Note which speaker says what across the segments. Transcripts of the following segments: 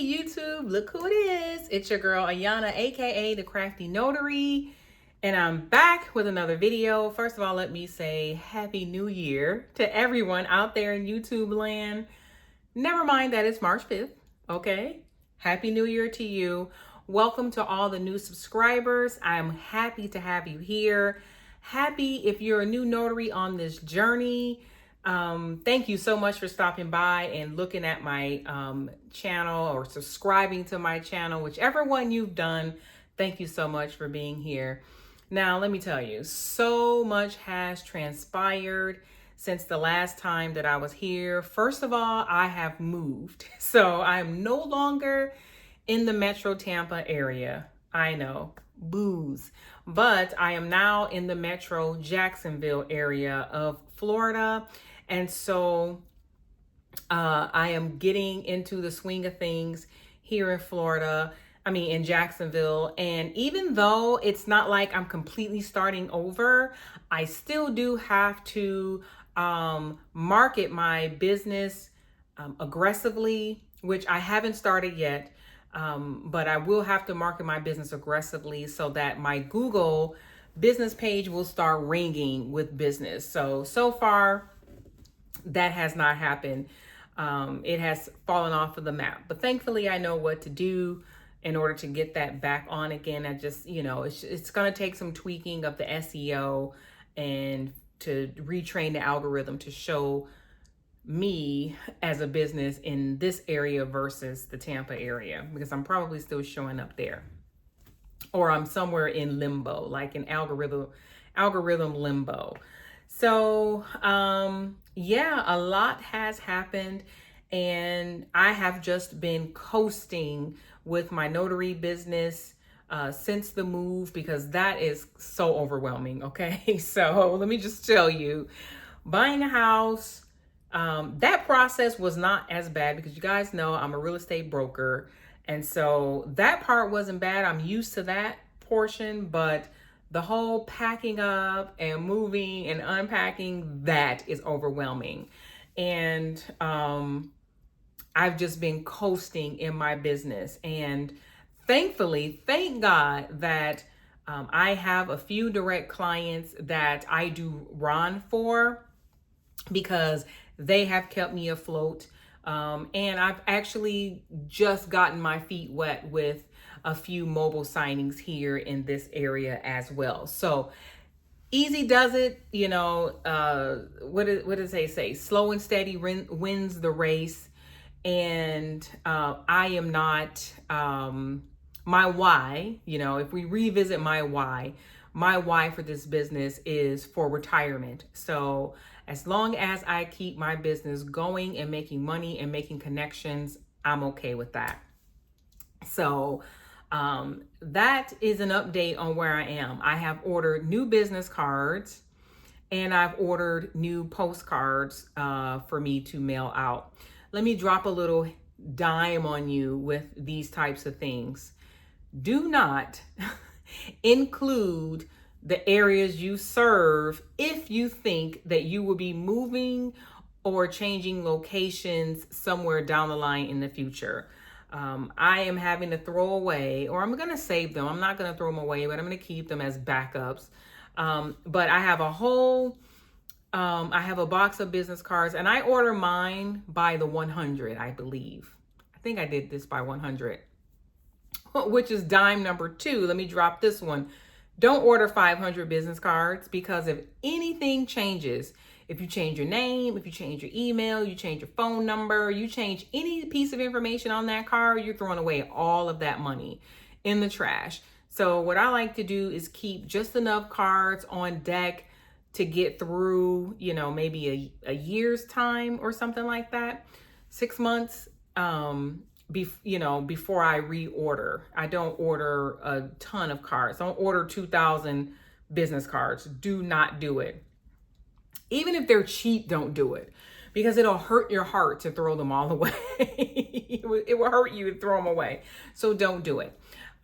Speaker 1: YouTube, look who it is. It's your girl Ayana, aka the Crafty Notary, and I'm back with another video. First of all, let me say Happy New Year to everyone out there in YouTube land. Never mind that it's March 5th, okay? Happy New Year to you. Welcome to all the new subscribers. I'm happy to have you here. Happy if you're a new notary on this journey. Thank you so much for stopping by and looking at my channel or subscribing to my channel, whichever one you've done. Thank you so much for being here. Now, let me tell you, so much has transpired since the last time that I was here. First of all, I have moved. So I'm no longer in the Metro Tampa area. I know, booze. But I am now in the Metro Jacksonville area of Florida. And so I am getting into the swing of things here in Florida. In Jacksonville. And even though it's not like I'm completely starting over, I still do have to market my business aggressively, which I haven't started yet. But I will have to market my business aggressively so that my Google business page will start ringing with business. So far, that has not happened. It has fallen off of the map, but thankfully I know what to do in order to get that back on again. I just, it's going to take some tweaking of the SEO and to retrain the algorithm to show me as a business in this area versus the Tampa area, because I'm probably still showing up there, or I'm somewhere in limbo, like an algorithm limbo. So, yeah, a lot has happened, and I have just been coasting with my notary business since the move, because that is so overwhelming. Okay. So let me just tell you, buying a house, that process was not as bad, because you guys know I'm a real estate broker. And so that part wasn't bad. I'm used to that portion, but the whole packing up and moving and unpacking, that is overwhelming. And I've just been coasting in my business. And thankfully, thank God that I have a few direct clients that I do run for, because they have kept me afloat. And I've actually just gotten my feet wet with a few mobile signings here in this area as well. So easy does it, what does they say? Slow and steady wins the race. And I am not, my why, if we revisit my why for this business is for retirement. So as long as I keep my business going and making money and making connections, I'm okay with that. So that is an update on where I am. I have ordered new business cards, and I've ordered new postcards for me to mail out. Let me drop a little dime on you with these types of things. Do not include the areas you serve if you think that you will be moving or changing locations somewhere down the line in the future. I am having to throw away, or I'm going to save them. I'm not going to throw them away, but I'm going to keep them as backups. But I have I have a box of business cards, and I order mine by the 100, I believe. I think I did this by 100, which is dime number 2. Let me drop this one. Don't order 500 business cards, because if anything changes, if you change your name, if you change your email, you change your phone number, you change any piece of information on that card, you're throwing away all of that money in the trash. So what I like to do is keep just enough cards on deck to get through, maybe a year's time or something like that, 6 months, before I reorder. I don't order a ton of cards. Don't order 2,000 business cards. Do not do it. Even if they're cheap, don't do it, because it'll hurt your heart to throw them all away. It will hurt you to throw them away. So don't do it.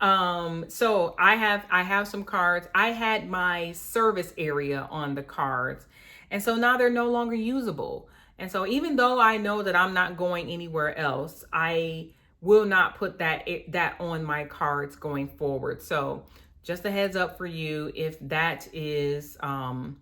Speaker 1: So I have some cards. I had my service area on the cards, and so now they're no longer usable. And so even though I know that I'm not going anywhere else, I will not put that on my cards going forward. So just a heads up for you, if that is on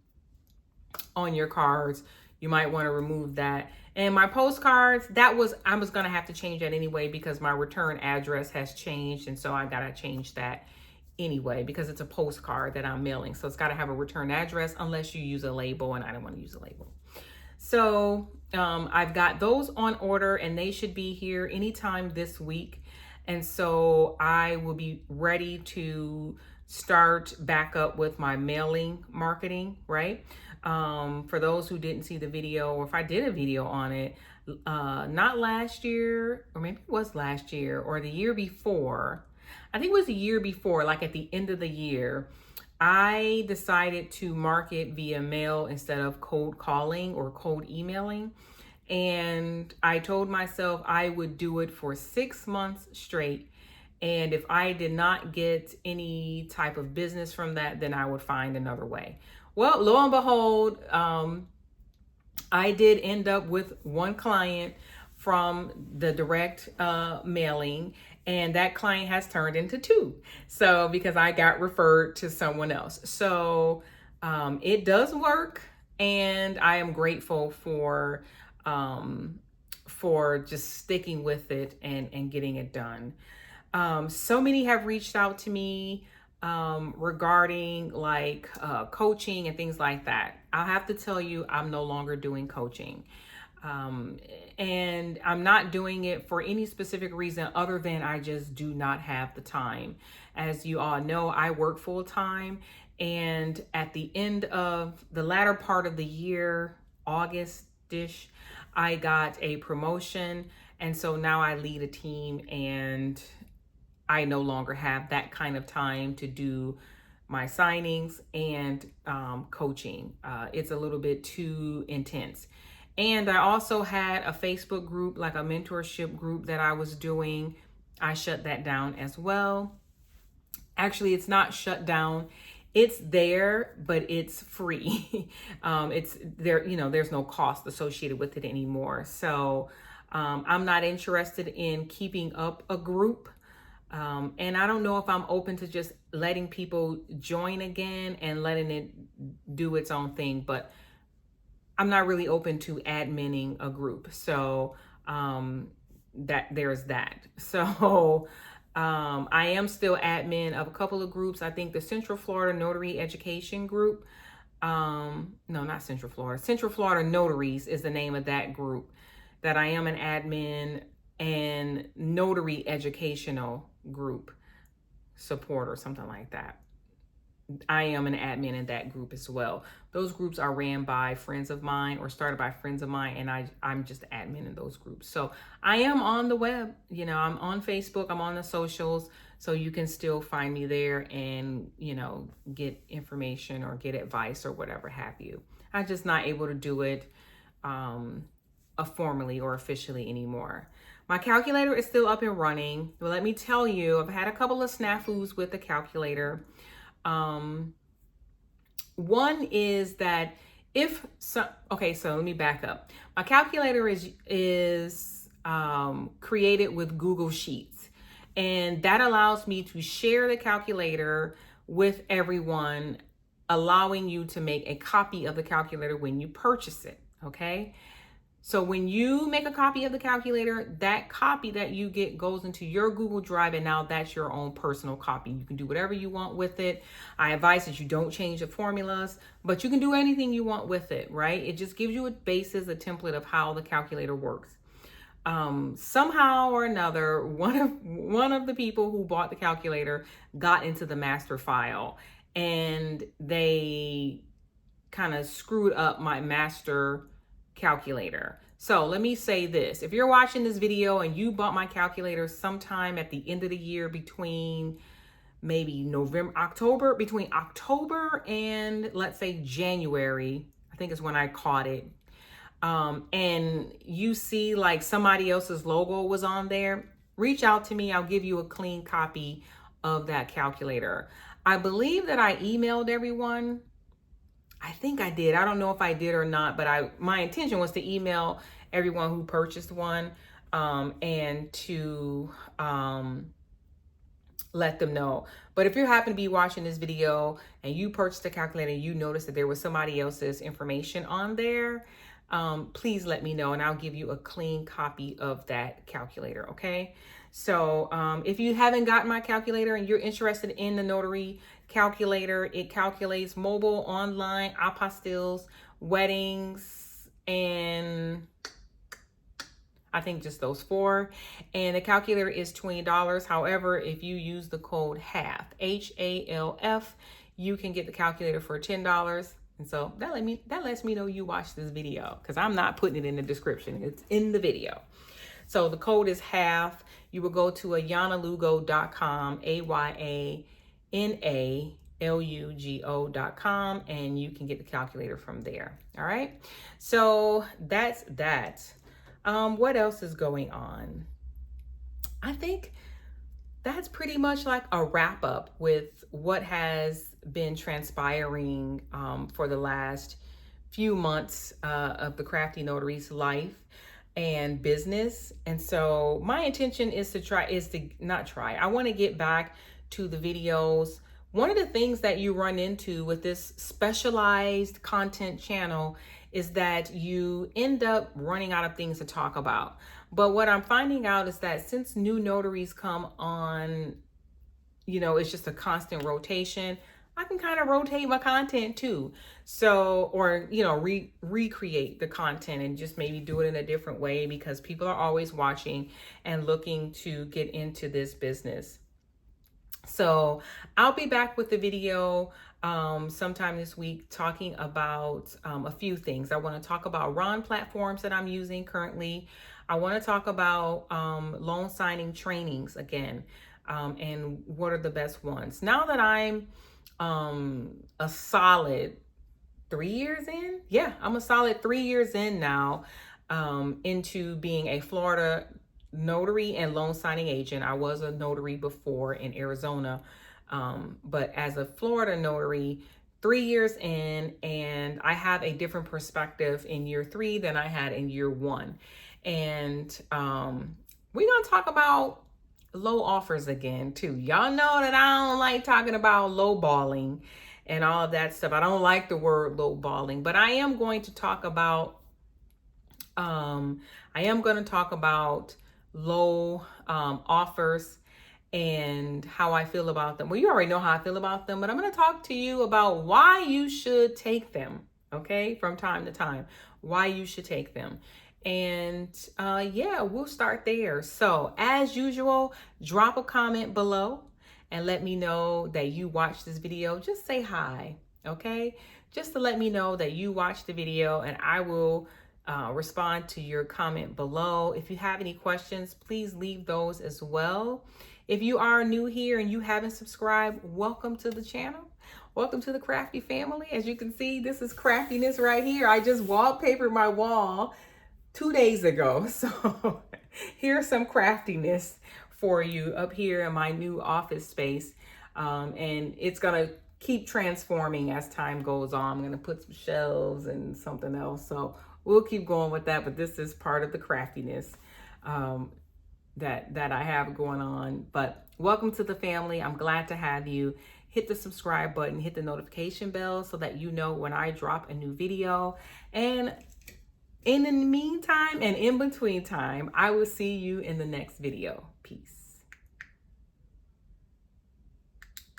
Speaker 1: your cards, you might want to remove that. And my postcards, I was going to have to change that anyway because my return address has changed. And so I got to change that anyway because it's a postcard that I'm mailing. So it's got to have a return address unless you use a label, and I don't want to use a label. So I've got those on order and they should be here anytime this week. And so I will be ready to start back up with my mailing marketing, right? For those who didn't see the video, or if I did a video on it, not last year, or maybe it was last year or the year before. I think it was the year before, like at the end of the year, I decided to market via mail instead of cold calling or cold emailing. And I told myself I would do it for 6 months straight. And if I did not get any type of business from that, then I would find another way. Well, lo and behold, I did end up with one client from the direct mailing, and that client has turned into 2. So because I got referred to someone else. So it does work, and I am grateful for just sticking with it and getting it done. So many have reached out to me regarding like coaching and things like that. I'll have to tell you, I'm no longer doing coaching. And I'm not doing it for any specific reason other than I just do not have the time. As you all know, I work full time, and at the end of the latter part of the year, August-ish, I got a promotion. And so now I lead a team, and I no longer have that kind of time to do my signings and coaching. It's a little bit too intense. And I also had a Facebook group, like a mentorship group that I was doing. I shut that down as well. Actually, it's not shut down. It's there, but it's free. It's there, there's no cost associated with it anymore. So I'm not interested in keeping up a group. And I don't know if I'm open to just letting people join again and letting it do its own thing, but I'm not really open to adminning a group. So that there's that. So I am still admin of a couple of groups. I think the Central Florida Notary Education group. No, not Central Florida. Central Florida Notaries is the name of that group that I am an admin, and Notary Educational group support or something like that. I am an admin in that group as well. Those groups are ran by friends of mine or started by friends of mine, and I'm just admin in those groups. So I am on the web, I'm on Facebook, I'm on the socials, so you can still find me there and, get information or get advice or whatever have you. I'm just not able to do it formally or officially anymore. My calculator is still up and running. But let me tell you, I've had a couple of snafus with the calculator. One is that so let me back up. My calculator is created with Google Sheets, and that allows me to share the calculator with everyone, allowing you to make a copy of the calculator when you purchase it. Okay. So when you make a copy of the calculator, that copy that you get goes into your Google Drive, and now that's your own personal copy. You can do whatever you want with it. I advise that you don't change the formulas, but you can do anything you want with it, right? It just gives you a basis, a template of how the calculator works. Somehow or another, one of the people who bought the calculator got into the master file, and they kind of screwed up my master calculator. So let me say this. If you're watching this video and you bought my calculator sometime at the end of the year between maybe between October and let's say January, I think is when I caught it. And you see like somebody else's logo was on there, reach out to me. I'll give you a clean copy of that calculator. I believe that I emailed everyone. I think I did. I don't know if I did or not, but my intention was to email everyone who purchased one. and to let them know. But if you happen to be watching this video and you purchased a calculator and you notice that there was somebody else's information on there, please let me know and I'll give you a clean copy of that calculator, okay? So if you haven't gotten my calculator and you're interested in the Notary calculator, it calculates mobile, online, apostilles, weddings, and I think just those 4. And the calculator is $20. However, if you use the code HALF, HALF, you can get the calculator for $10. And so that lets me know you watched this video, because I'm not putting it in the description. It's in the video. So the code is HALF. You will go to ayanalugo.com, AYANALUGO.com, and you can get the calculator from there. All right. So that's that. What else is going on? I think that's pretty much like a wrap up with what has been transpiring for the last few months of the Crafty Notary's life and business. And so my intention is I want to get back to the videos. One of the things that you run into with this specialized content channel is that you end up running out of things to talk about. But what I'm finding out is that since new notaries come on, it's just a constant rotation, I can kind of rotate my content too. So, or, recreate the content and just maybe do it in a different way, because people are always watching and looking to get into this business. So I'll be back with the video sometime this week talking about a few things. I want to talk about RON platforms that I'm using currently. I want to talk about loan signing trainings again, and what are the best ones. Now that I'm a solid 3 years in, I'm a solid 3 years in now into being a Florida notary and loan signing agent. I was a notary before in Arizona, but as a Florida notary, 3 years in, and I have a different perspective in year 3 than I had in year 1. And we're gonna talk about low offers again too. Y'all know that I don't like talking about lowballing and all of that stuff. I don't like the word lowballing, but I am going to talk about low offers and how I feel about them. Well, you already know how I feel about them, but I'm going to talk to you about why you should take them, okay, from time to time, why you should take them. And we'll start there. So as usual, drop a comment below and let me know that you watched this video. Just say hi, okay? Just to let me know that you watched the video, and I will respond to your comment below. If you have any questions, please leave those as well. If you are new here and you haven't subscribed, welcome to the channel. Welcome to the Crafty family. As you can see, this is craftiness right here. I just wallpapered my wall 2 days ago. So here's some craftiness for you up here in my new office space. And it's gonna keep transforming as time goes on. I'm gonna put some shelves and something else. So we'll keep going with that, but this is part of the craftiness that I have going on. But welcome to the family. I'm glad to have you. Hit the subscribe button, hit the notification bell so that you know when I drop a new video. And in the meantime and in between time, I will see you in the next video. Peace.